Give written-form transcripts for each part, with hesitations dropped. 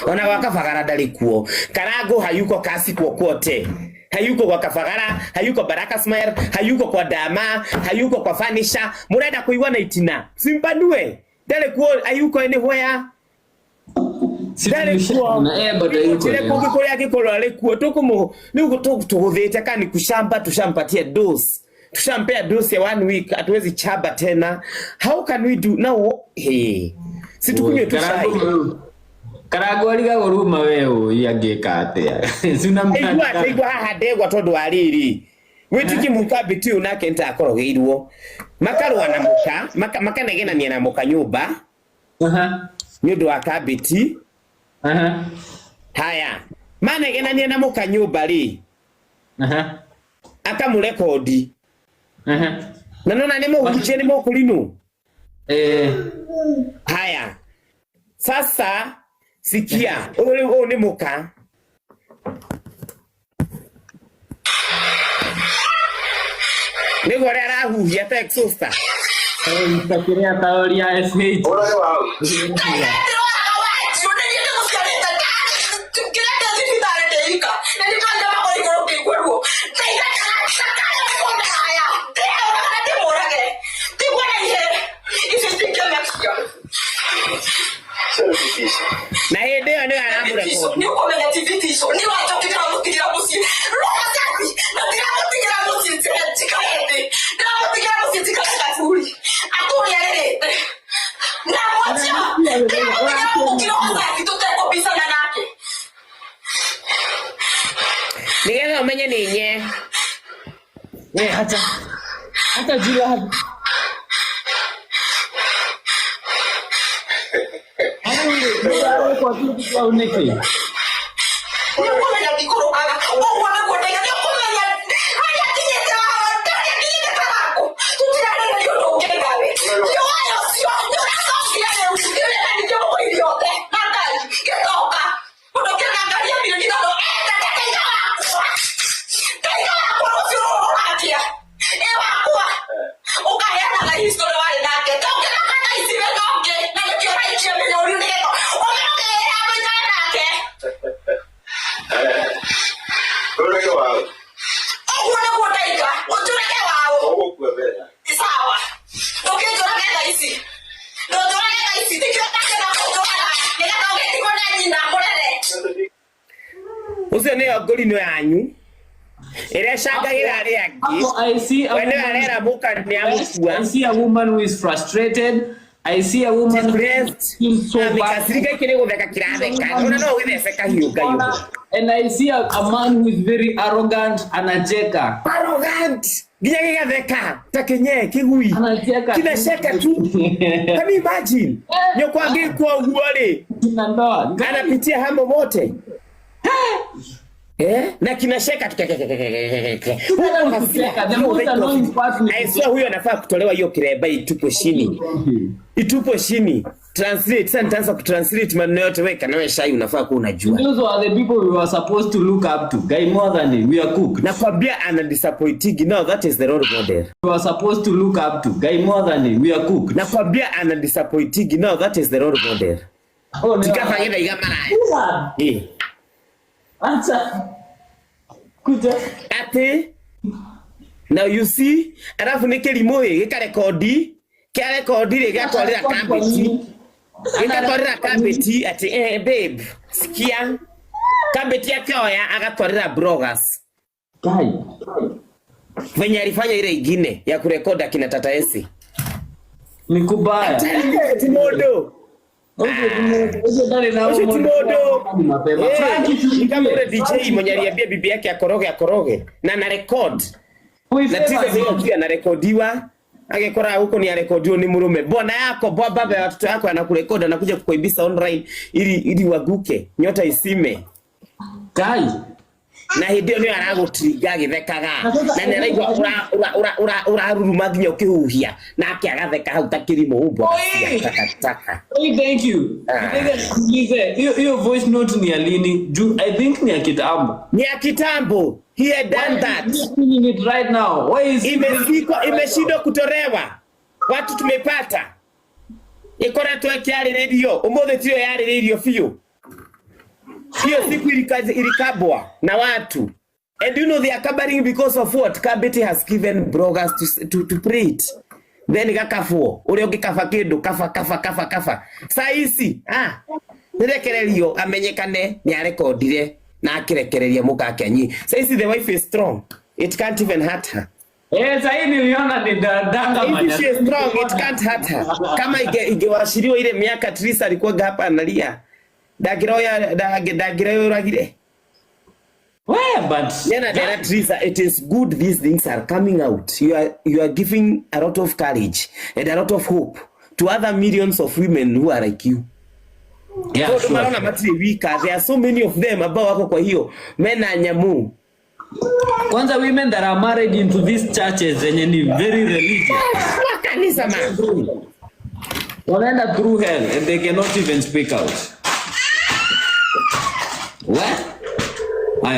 Ona wakafagara dalikuo. Karago hayuko kasi kwokote. Hayuko kwa Kafagara, hayuko Baraka Smile, hayuko kwa Dama, hayuko kwa Fanisha. Murenda kuiwa na itina. Simpanue. Dalikuo hayuko anywhere. Dalikuo. Chile kukikole yaki kolole kuo. Tukumu. Nuku tukuthete kani kushamba. Tushampatia dose. Tushampea dose ya 1 week. Atuwezi chaba tena. How can we do now? Hey. Situkunye tusai. Karago aliga goruma wewe yageka atia. Sina mtaka. Tegwa hadegwa todo aliri. Wetiki mukabiti unake nta akorogeirwo. Makarwa na muka, makanegena ni na muka nyumba. Nyodo akabiti. Haya. Manegena ni na muka nyumba ri. Akamurekodi. Na nona nemo ukicheni mo kulinu. Haya. Sasa sikia, ole ni muka. Nego rara huhia ta exhauster. Nitakiria taori ya SH. Na hede ni anamu record. Ni uko negativity so ni watu kila musi. Roho safi. Na kila musi tikaende. Kila musi tikafuri. Aturi yale. Na moja. Kila musi tutako bisa na nake. Nigeza umenye ninye. Hata jila kwa kitu kwa uneke. Usene ogolino yanyu. Ere shaka gira yaki. I see a woman who is frustrated. I see a woman who feels so bad. And I see a man who is very arrogant and a checker. Arrogant. Kinasheka tu. Can you imagine? Nyokwangi kwa uwale. Anapitia hamo mote. Na kinasheka huyo anafaa kutolewa hiyo kireba itupo chini. Translate sasa nitaanza kutranslate maneno yote weka nawe shai unafaa kuwa unajua. Those are the people we were supposed to look up to. Guy more than we are cooked. Nakwambia ana disappointing. Now that is the role model. We were supposed to look up to. Guy more than we are cooked. Nakwambia ana disappointing. Now that is the role model. Oh, tikafanyira igamara. Answer. Kuja. Ate. Now you see, alafu nikirimoe gikarekodi, kia rekodi gikatwarira kabeti. Gikatwarira kabeti ati babe, sikia. Kabeti akioya agatwarira bloggers. Kai. Venye alifanya ile ingine ya kurekoda kina Tata Esi. Nikubaya. Timodo. Kama ule DJ mwenye aliambia bibi yake akoroge na na record na tizo anarekodiwa angekora huko ni arekodiwa ni murume bwana yako baba ya watoto yako anakurekodi anakuja kukuibisa online ili waguke nyota isime kai na hidio ni aragutriga githekaga na neraigwa uraruruma nginya ukihuhia na akiagatheka hau takirimo ubwa taka. Thank you. Your voice note ni alini. I think ni akitambo. He had done that. I'm singing it right now. Why is imeshindwa kutolewa? Watu tumepata. ikoretwo ikiariririo umuthi tio yariririo fiu hiyo siku ilikabwa na watu. And you know they are covering because of what? Kabete has given bloggers to pray it. Then gakafuo ule ungikafa kindu kafa saisi nirekererio amenyekane ni arekondire na akirekereria mukakenyi. Saisi the wife is strong, it can't even hurt her. Sasa niliona ni dada manya. She is strong, it can't hurt her. Kama ingewashiriwa ile miaka Trisa alikuwa hapa analia. Dagiroya ragire. Well, but Trisa, it is good these things are coming out. You are giving a lot of courage and a lot of hope to other millions of women who are like you. Yeah, so, sure. There are so many of them ambao wako kwa hiyo mena nyamu. Kwanza women that are married into these churches zenye ni very religious. Kanisa man. Wanaenda through hell and they cannot even speak out. What?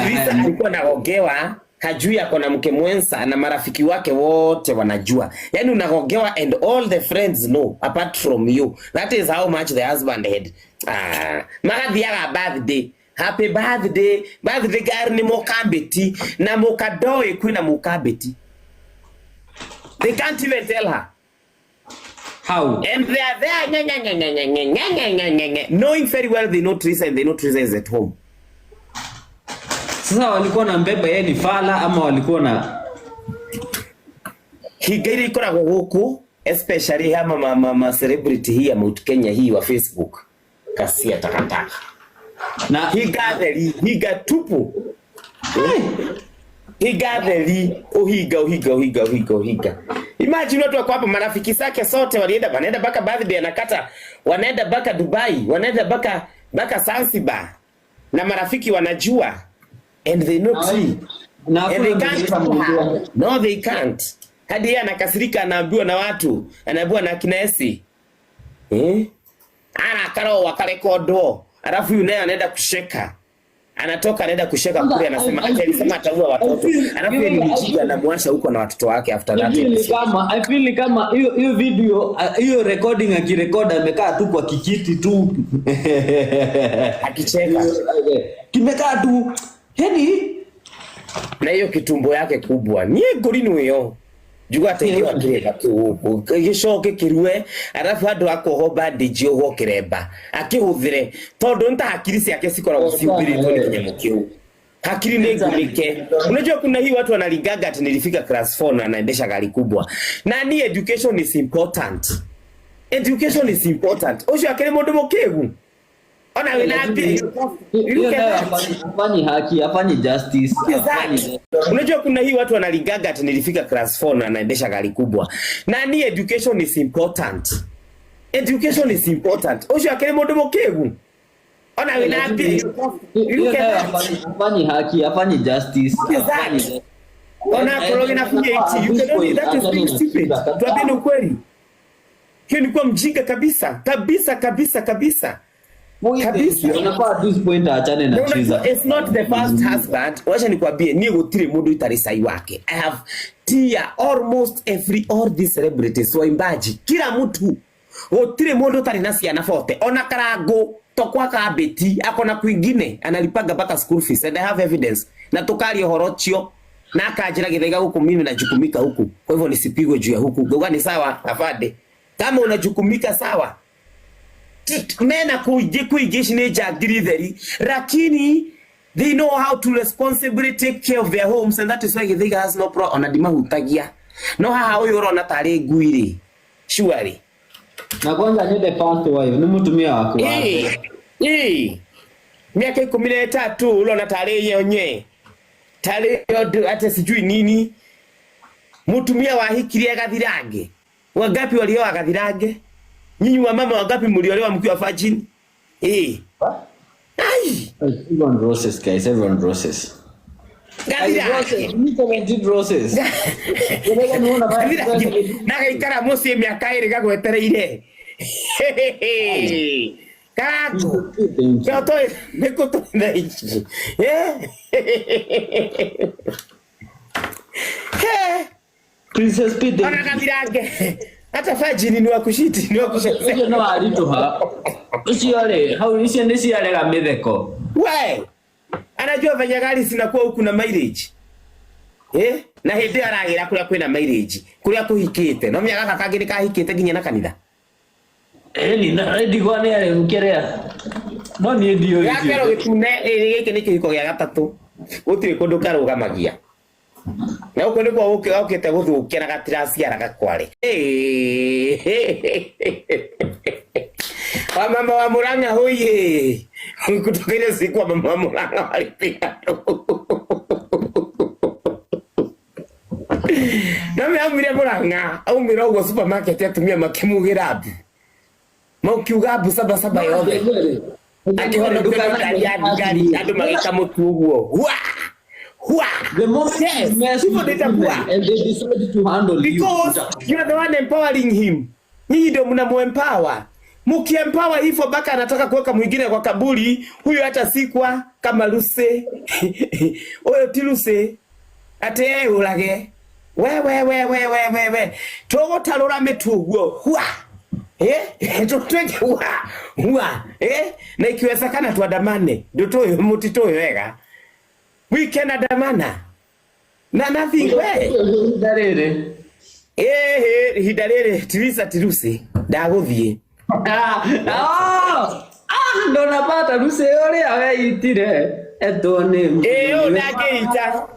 Trisa alikuwa nagogewa, hajui ako na mke mwenza na marafiki wake wote wanajua. Yaani unagogewa and all the friends know apart from you. That is how much the husband had. Magathiaga birthday. Happy birthday. Birthday gari ni mukambeti na mukadoe kwina mukambeti. They can't even tell her. How? And they are there knowing very well they know Trisa and they know Trisa is at home. Sasa walikuwa na mbeba yeye ni fala ama walikuwa na higiri ikora guku especially hama celebrity hii ya Mount Kenya hii wa Facebook kasia takataka na higa tupu higadheri uhiga. Imagine watu wako hapa marafiki zake sote wanaenda baka birthday anakata, wanaenda baka Dubai, wanaenda baka Zanzibar na marafiki wanajua and they know too. And they can't. No, they can't. Hadi yeye anakasirika anaambiwa na watu, anaambiwa na kinesi. Ana karo wakarekodo. Alafu yule naye anaenda kusheka. Anatoka anaenda kusheka kule anasema alisema ataua watoto. Alafu yeye ni anamwasha huko na watoto wake after that. I feel kama hiyo video hiyo recording akirecord amekaa tu kwa kijiti tu akicheka. Kimekaa tu. Yaani na hiyo kitumbo yake kubwa. Ni gorino hiyo. Juga ategewa kirega kiuko. Gishoke kirue arafu hado akoho bandage ho kiremba. Akihuthire tondu nta hakiri ciake cikora gucimbirito ni kinyamo kiu. Hakiri ni ngurike. Unajua kuna hii watu wanaligaga ati nilifika class 4 na naendesha gari kubwa. Na ni education is important. Education is important. Osho akere mundu mukegu. Ona winaambia afanye haki, afanye justice. Unajua kuna hii watu wanaligaga ati nilifika class 4 na naendesha gari kubwa. Na ni education is important. Education is important. Osho akere mundu mukegu. Ona winaambia afanye haki, afanye justice. Ona kolo inakuja iti. You can only that is being stupid. Tuambie ukweli. Hiyo ni kwa mjinga kabisa. Kabisa. Unafaa this point achane na Trisa. It's not the first husband. Wacha nikwambie ni gutire mundu itari sai wake. I have tear almost all these celebrities waimbaji. Kila mtu gutire mundu itari na ciana fote. Ona Karago tokwa kabeti akona kwingine analipaga baka school fees and I have evidence. Na tukali horochio na akajira githega huku mimi najukumika huku. Kwa hivyo nisipigwe juu ya huku. Goga ni sawa afade. Kama unajukumika sawa. Mena kuigishi ni jagiri theri lakini they know how to responsibly take care of their homes and that is why they has no problem onadima hutagia no haha uyu urona tari nguiri surely na kwanza ni the first wife ni mutumia wako miaka 13 urona tari yonye tari ate sijui nini mutumia wahikirie gathirange wangapi walioa gathirange. Nyinyi wa mama wangapi mliolewa mkiwa virgin? Ai. Everyone roses guys, everyone roses. Roses. Na ikara musi miaka iri gagwetereire. Kako. Yoto nikuto na ichi. Princess Pete. Ona gabirange. hata virgin ni wakushiti ni wakushiti no alitoha usiole hau icio nĩ ciarega mĩtheko we anajua venye gari zinakuwa huku na mileage na hindi aragira kuria kwina mileage kuria kuhikite no miaka kaka ngiri kahikite nginya na kanitha ni na ndigwa nĩ arĩ ukerea no ni ndio ya kero gitune giki ni kihiko gĩa gatatu gutire kundu karugamagia na uko niko ukite guthukia na gatiraciara gakware mama wa Murang'a hoye kutokile siku wa mama wa Murang'a walipiga na me amire Murang'a au mirogo supermarket atumia makimugira abu maukiuga abu saba yote akihono gari andu magika mutu uguo the most mess and they decided to handle because you are the one empowering him. Nyinyi ndio mnamuempower. Mkiempower hivyo baka anataka kuweka mwingine kwa kaburi, huyo hata sikwa kama Luse. Oyo tiluse. Ate ulage. We. Togo talora metuguo. Hua. Tutweke hua. Na ikiwezekana tuandamane. Ndio toyo mutitoyo wega. We can adamana. Na nothing way. Hidarere Tirisa Tirusi ndaguthie. Ndo napata Luse ore awe itire etone. Ona geita.